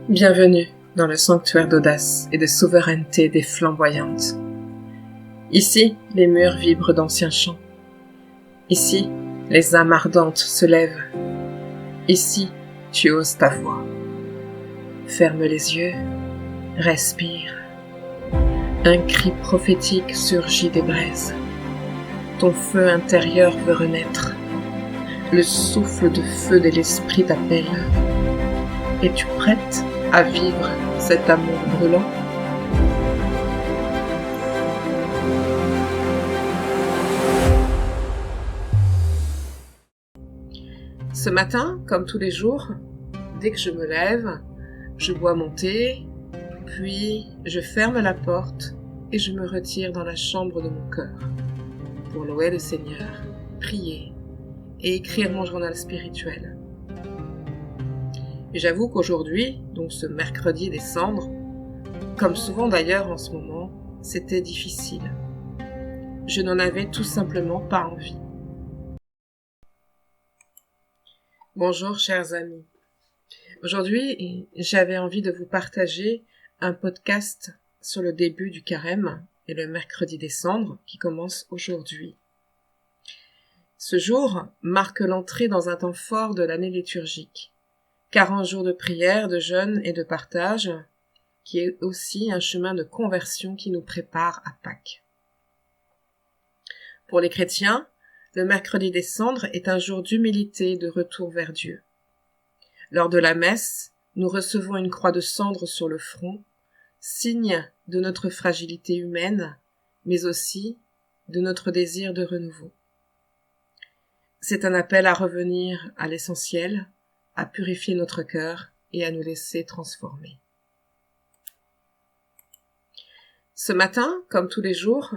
Bienvenue dans le sanctuaire d'audace et de souveraineté des flamboyantes. Ici, les murs vibrent d'anciens chants. Ici, les âmes ardentes se lèvent. Ici, tu oses ta voix. Ferme les yeux, respire. Un cri prophétique surgit des braises. Ton feu intérieur veut renaître. Le souffle de feu de l'esprit t'appelle. Es-tu prête à vivre cet amour brûlant? Ce matin, comme tous les jours, dès que je me lève, je bois mon thé, puis je ferme la porte et je me retire dans la chambre de mon cœur pour louer le Seigneur, prier et écrire mon journal spirituel. Et j'avoue qu'aujourd'hui, donc ce mercredi des cendres, comme souvent d'ailleurs en ce moment, c'était difficile. Je n'en avais tout simplement pas envie. Bonjour chers amis. Aujourd'hui, j'avais envie de vous partager un podcast sur le début du carême et le mercredi des cendres qui commence aujourd'hui. Ce jour marque l'entrée dans un temps fort de l'année liturgique. 40 jours de prière, de jeûne et de partage, qui est aussi un chemin de conversion qui nous prépare à Pâques. Pour les chrétiens, le mercredi des cendres est un jour d'humilité et de retour vers Dieu. Lors de la messe, nous recevons une croix de cendre sur le front, signe de notre fragilité humaine, mais aussi de notre désir de renouveau. C'est un appel à revenir à l'essentiel, à purifier notre cœur et à nous laisser transformer. Ce matin, comme tous les jours,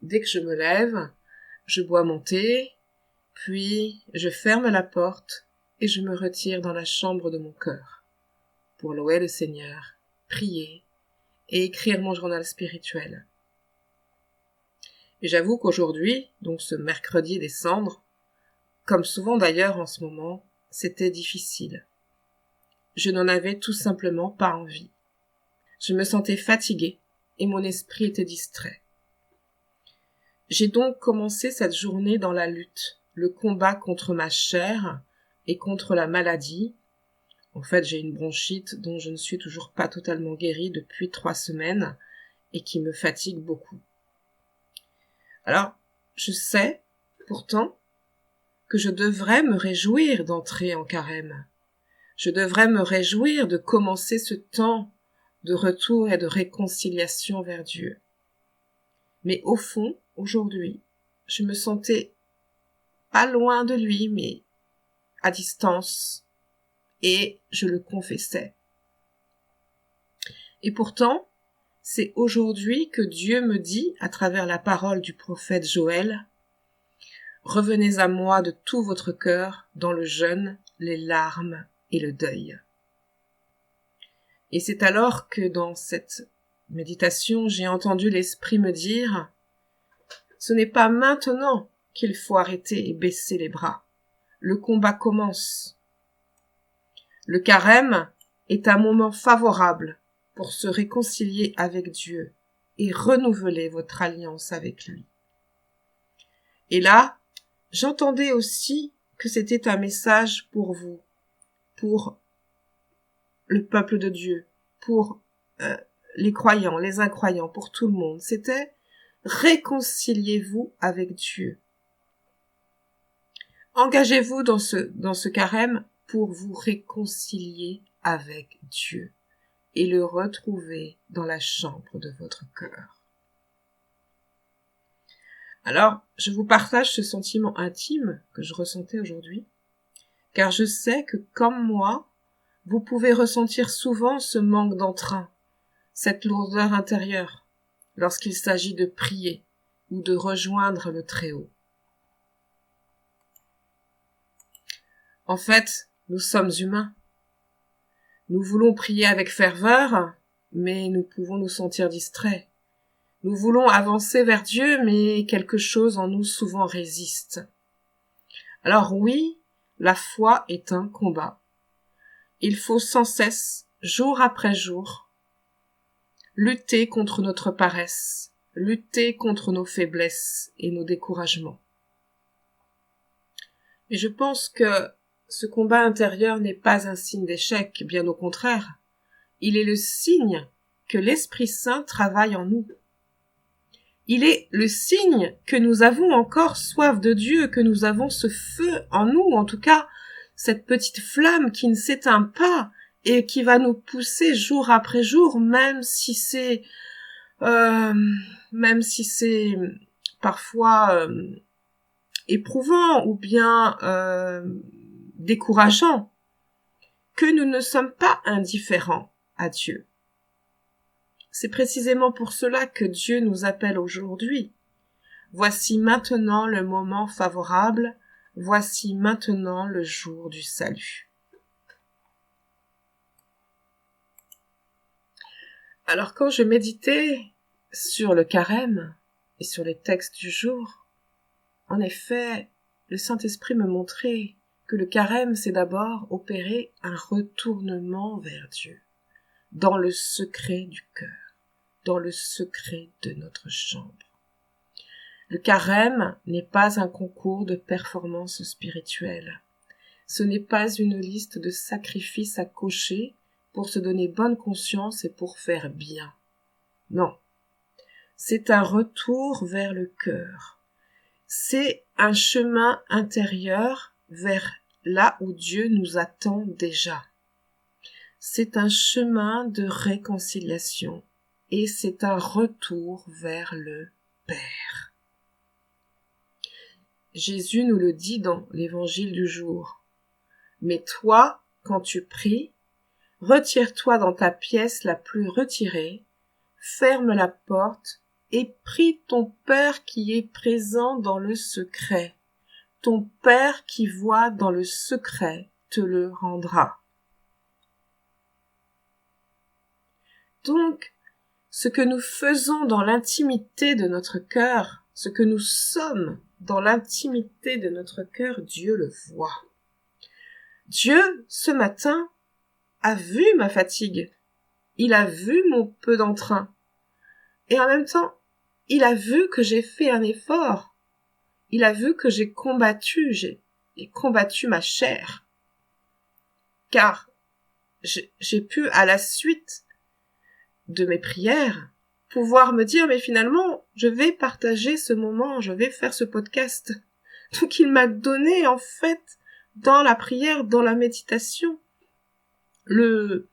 dès que je me lève, je bois mon thé, puis je ferme la porte et je me retire dans la chambre de mon cœur pour louer le Seigneur, prier et écrire mon journal spirituel. Et j'avoue qu'aujourd'hui, donc ce mercredi des cendres, comme souvent d'ailleurs en ce moment, c'était difficile. Je n'en avais tout simplement pas envie. Je me sentais fatiguée et mon esprit était distrait. J'ai donc commencé cette journée dans la lutte, le combat contre ma chair et contre la maladie. En fait, j'ai une bronchite dont je ne suis toujours pas totalement guérie depuis 3 semaines et qui me fatigue beaucoup. Alors, je sais, pourtant, que je devrais me réjouir d'entrer en carême. Je devrais me réjouir de commencer ce temps de retour et de réconciliation vers Dieu. Mais au fond, aujourd'hui, je me sentais pas loin de lui, mais à distance, et je le confessais. Et pourtant, c'est aujourd'hui que Dieu me dit, à travers la parole du prophète Joël, « Revenez à moi de tout votre cœur dans le jeûne, les larmes et le deuil. » Et c'est alors que dans cette méditation, j'ai entendu l'Esprit me dire « Ce n'est pas maintenant qu'il faut arrêter et baisser les bras. Le combat commence. » Le carême est un moment favorable pour se réconcilier avec Dieu et renouveler votre alliance avec lui. Et là, j'entendais aussi que c'était un message pour vous, pour le peuple de Dieu, pour les croyants, les incroyants, pour tout le monde. C'était « Réconciliez-vous avec Dieu ». Engagez-vous dans ce carême pour vous réconcilier avec Dieu et le retrouver dans la chambre de votre cœur. Alors, je vous partage ce sentiment intime que je ressentais aujourd'hui, car je sais que, comme moi, vous pouvez ressentir souvent ce manque d'entrain, cette lourdeur intérieure, lorsqu'il s'agit de prier ou de rejoindre le Très-Haut. En fait, nous sommes humains. Nous voulons prier avec ferveur, mais nous pouvons nous sentir distraits. Nous voulons avancer vers Dieu, mais quelque chose en nous souvent résiste. Alors oui, la foi est un combat. Il faut sans cesse jour après jour, lutter contre notre paresse, lutter contre nos faiblesses et nos découragements. Et je pense que ce combat intérieur n'est pas un signe d'échec, bien au contraire. Il est le signe que l'Esprit Saint travaille en nous. Il est le signe que nous avons encore soif de Dieu, que nous avons ce feu en nous, en tout cas, cette petite flamme qui ne s'éteint pas et qui va nous pousser jour après jour, même si c'est parfois éprouvant ou bien décourageant, que nous ne sommes pas indifférents à Dieu. C'est précisément pour cela que Dieu nous appelle aujourd'hui. Voici maintenant le moment favorable, voici maintenant le jour du salut. Alors quand je méditais sur le carême et sur les textes du jour, en effet, le Saint-Esprit me montrait que le carême, c'est d'abord opérer un retournement vers Dieu, dans le secret du cœur, dans le secret de notre chambre. Le carême n'est pas un concours de performance spirituelle. Ce n'est pas une liste de sacrifices à cocher pour se donner bonne conscience et pour faire bien. Non. C'est un retour vers le cœur. C'est un chemin intérieur vers là où Dieu nous attend déjà. C'est un chemin de réconciliation et c'est un retour vers le Père. Jésus nous le dit dans l'évangile du jour. Mais toi, quand tu pries, retire-toi dans ta pièce la plus retirée, ferme la porte et prie ton Père qui est présent dans le secret. Ton Père qui voit dans le secret te le rendra. Donc, ce que nous faisons dans l'intimité de notre cœur, ce que nous sommes dans l'intimité de notre cœur, Dieu le voit. Dieu, ce matin, a vu ma fatigue. Il a vu mon peu d'entrain. Et en même temps, il a vu que j'ai fait un effort. Il a vu que j'ai combattu ma chair. Car j'ai pu, à la suite de mes prières, pouvoir me dire, mais finalement, je vais partager ce moment, je vais faire ce podcast. Donc il m'a donné, en fait, dans la prière, dans la méditation, le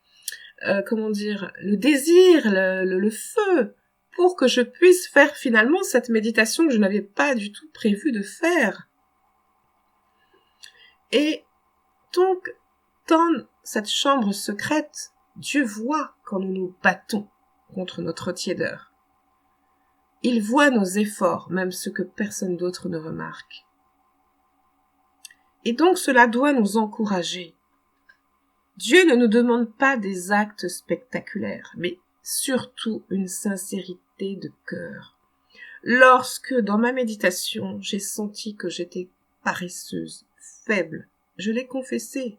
désir, le feu, pour que je puisse faire finalement cette méditation que je n'avais pas du tout prévu de faire. Et donc, dans cette chambre secrète, Dieu voit quand nous nous battons contre notre tiédeur. Il voit nos efforts, même ceux que personne d'autre ne remarque. Et donc cela doit nous encourager. Dieu ne nous demande pas des actes spectaculaires, mais surtout une sincérité de cœur. Lorsque, dans ma méditation, j'ai senti que j'étais paresseuse, faible, je l'ai confessé.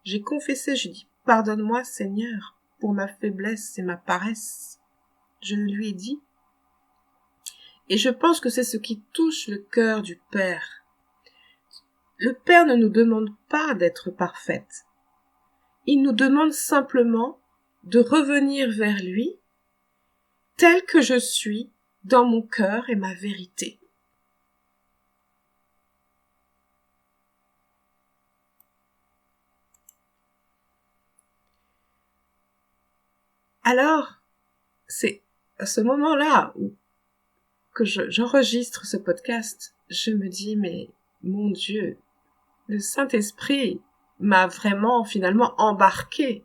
J'ai dit, pardonne-moi Seigneur, pour ma faiblesse et ma paresse. Je lui ai dit. Et je pense que c'est ce qui touche le cœur du Père. Le Père ne nous demande pas d'être parfaite. Il nous demande simplement de revenir vers lui, tel que je suis, dans mon cœur et ma vérité. Alors, c'est à ce moment-là que j'enregistre ce podcast, je me dis, mais mon Dieu, le Saint-Esprit m'a vraiment finalement embarqué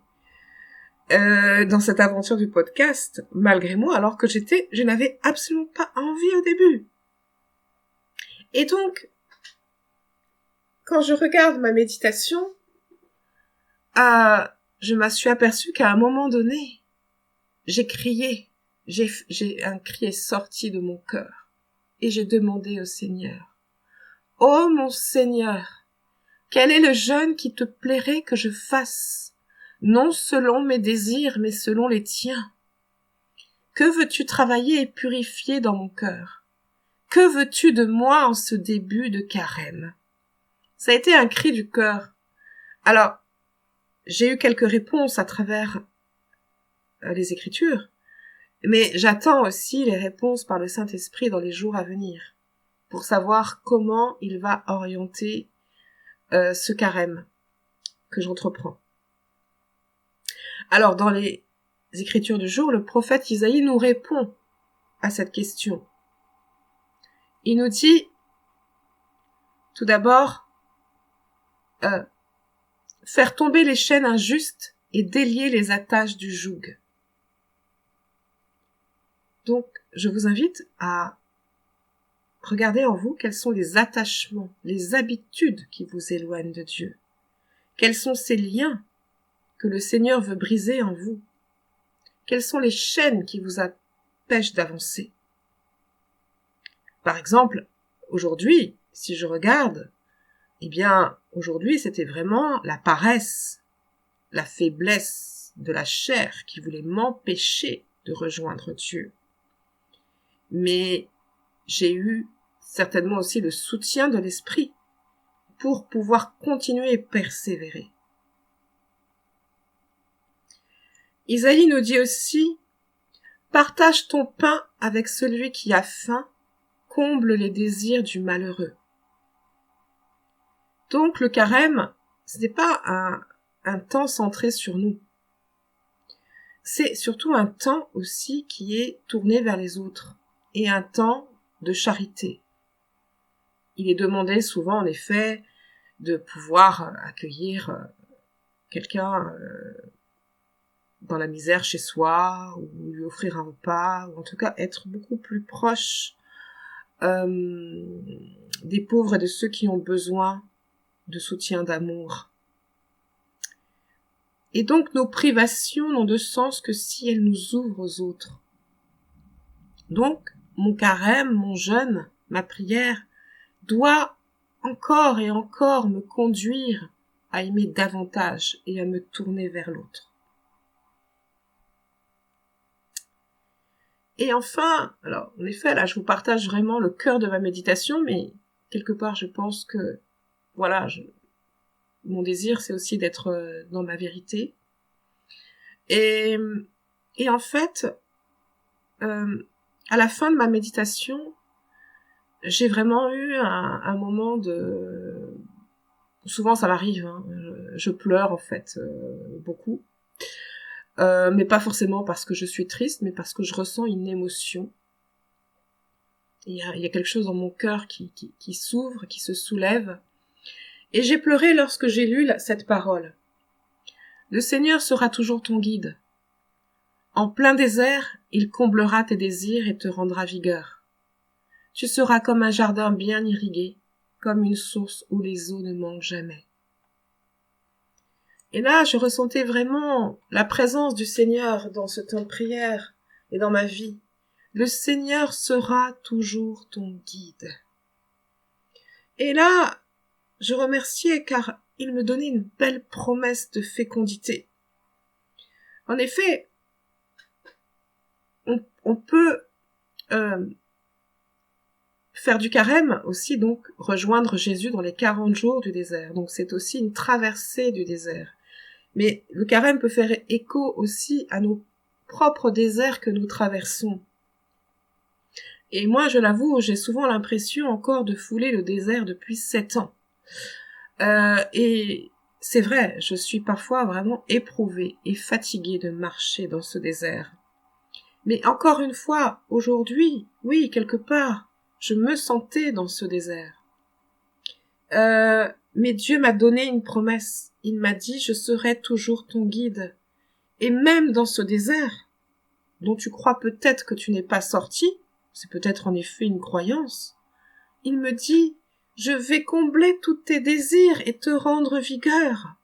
dans cette aventure du podcast, malgré moi, alors que je n'avais absolument pas envie au début. Et donc, quand je regarde ma méditation, je me suis aperçue qu'à un moment donné, j'ai crié, un cri est sorti de mon cœur, et j'ai demandé au Seigneur, « Oh mon Seigneur, quel est le jeûne qui te plairait que je fasse ? non selon mes désirs, mais selon les tiens. Que veux-tu travailler et purifier dans mon cœur? Que veux-tu de moi en ce début de carême? Ça a été un cri du cœur. Alors, j'ai eu quelques réponses à travers les Écritures, mais j'attends aussi les réponses par le Saint-Esprit dans les jours à venir, pour savoir comment il va orienter ce carême que j'entreprends. Alors, dans les Écritures du jour, le prophète Isaïe nous répond à cette question. Il nous dit, tout d'abord, faire tomber les chaînes injustes et délier les attaches du joug. Donc, je vous invite à regarder en vous quels sont les attachements, les habitudes qui vous éloignent de Dieu. Quels sont ces liens que le Seigneur veut briser en vous? Quelles sont les chaînes qui vous empêchent d'avancer? Par exemple, aujourd'hui, si je regarde, eh bien, aujourd'hui, c'était vraiment la paresse, la faiblesse de la chair qui voulait m'empêcher de rejoindre Dieu. Mais j'ai eu certainement aussi le soutien de l'Esprit pour pouvoir continuer et persévérer. Isaïe nous dit aussi, « Partage ton pain avec celui qui a faim, comble les désirs du malheureux. » Donc le carême, ce n'est pas un temps centré sur nous. C'est surtout un temps aussi qui est tourné vers les autres et un temps de charité. Il est demandé souvent, en effet, de pouvoir accueillir quelqu'un dans la misère chez soi, ou lui offrir un repas, ou en tout cas être beaucoup plus proche des pauvres et de ceux qui ont besoin de soutien, d'amour. Et donc nos privations n'ont de sens que si elles nous ouvrent aux autres. Donc, mon carême, mon jeûne, ma prière doit encore et encore me conduire à aimer davantage et à me tourner vers l'autre. Et enfin, alors en effet, là je vous partage vraiment le cœur de ma méditation, mais quelque part je pense que, voilà, mon désir c'est aussi d'être dans ma vérité. Et en fait, à la fin de ma méditation, j'ai vraiment eu un moment de... Souvent ça m'arrive, hein, je pleure en fait beaucoup. Mais pas forcément parce que je suis triste, mais parce que je ressens une émotion. Il y a quelque chose dans mon cœur qui s'ouvre, qui se soulève. Et j'ai pleuré lorsque j'ai lu cette parole. Le Seigneur sera toujours ton guide. En plein désert, il comblera tes désirs et te rendra vigueur. Tu seras comme un jardin bien irrigué, comme une source où les eaux ne manquent jamais. Et là, je ressentais vraiment la présence du Seigneur dans ce temps de prière et dans ma vie. Le Seigneur sera toujours ton guide. Et là, je remerciais car il me donnait une belle promesse de fécondité. En effet, on peut faire du carême aussi, donc rejoindre Jésus dans les 40 jours du désert. Donc c'est aussi une traversée du désert. Mais le carême peut faire écho aussi à nos propres déserts que nous traversons. Et moi, je l'avoue, j'ai souvent l'impression encore de fouler le désert depuis 7 ans. Et c'est vrai, je suis parfois vraiment éprouvée et fatiguée de marcher dans ce désert. Mais encore une fois, aujourd'hui, oui, quelque part, je me sentais dans ce désert. Mais Dieu m'a donné une promesse. Il m'a dit, je serai toujours ton guide. Et même dans ce désert, dont tu crois peut-être que tu n'es pas sorti, c'est peut-être en effet une croyance, il me dit, je vais combler tous tes désirs et te rendre vigueur.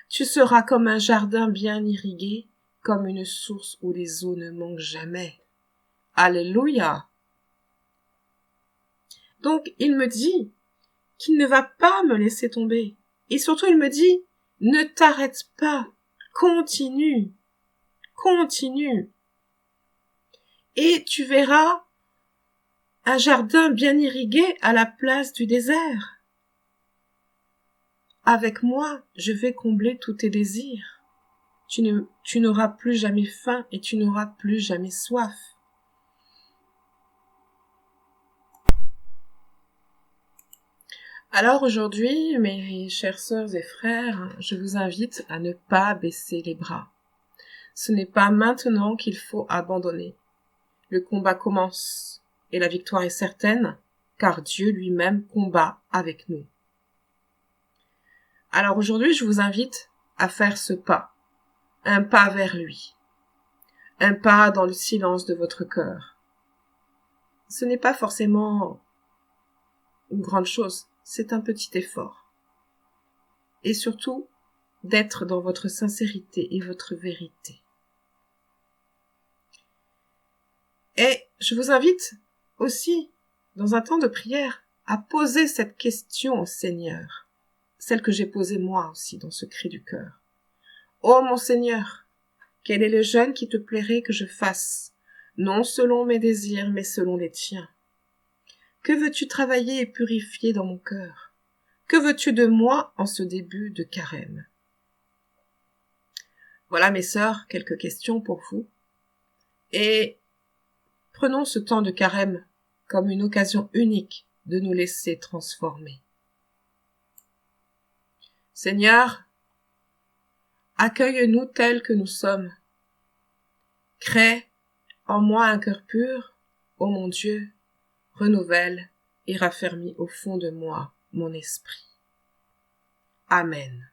Tu seras comme un jardin bien irrigué, comme une source où les eaux ne manquent jamais. Alléluia! Donc, il me dit qu'il ne va pas me laisser tomber. Et surtout, il me dit Ne t'arrête pas. Continue. Continue. Et tu verras un jardin bien irrigué à la place du désert. Avec moi, je vais combler tous tes désirs. Tu n'auras plus jamais faim et tu n'auras plus jamais soif. Alors aujourd'hui, mes chères sœurs et frères, je vous invite à ne pas baisser les bras. Ce n'est pas maintenant qu'il faut abandonner. Le combat commence et la victoire est certaine, car Dieu lui-même combat avec nous. Alors aujourd'hui, je vous invite à faire ce pas, un pas vers lui, un pas dans le silence de votre cœur. Ce n'est pas forcément une grande chose, c'est un petit effort. Et surtout, d'être dans votre sincérité et votre vérité. Et je vous invite aussi, dans un temps de prière, à poser cette question au Seigneur, celle que j'ai posée moi aussi dans ce cri du cœur. Ô mon Seigneur, quel est le jeûne qui te plairait que je fasse, non selon mes désirs, mais selon les tiens? Que veux-tu travailler et purifier dans mon cœur? Que veux-tu de moi en ce début de carême? Voilà, mes sœurs, quelques questions pour vous. Et prenons ce temps de carême comme une occasion unique de nous laisser transformer. Seigneur, accueille-nous tels que nous sommes. Crée en moi un cœur pur, ô mon Dieu, renouvelle et raffermis au fond de moi mon esprit. Amen.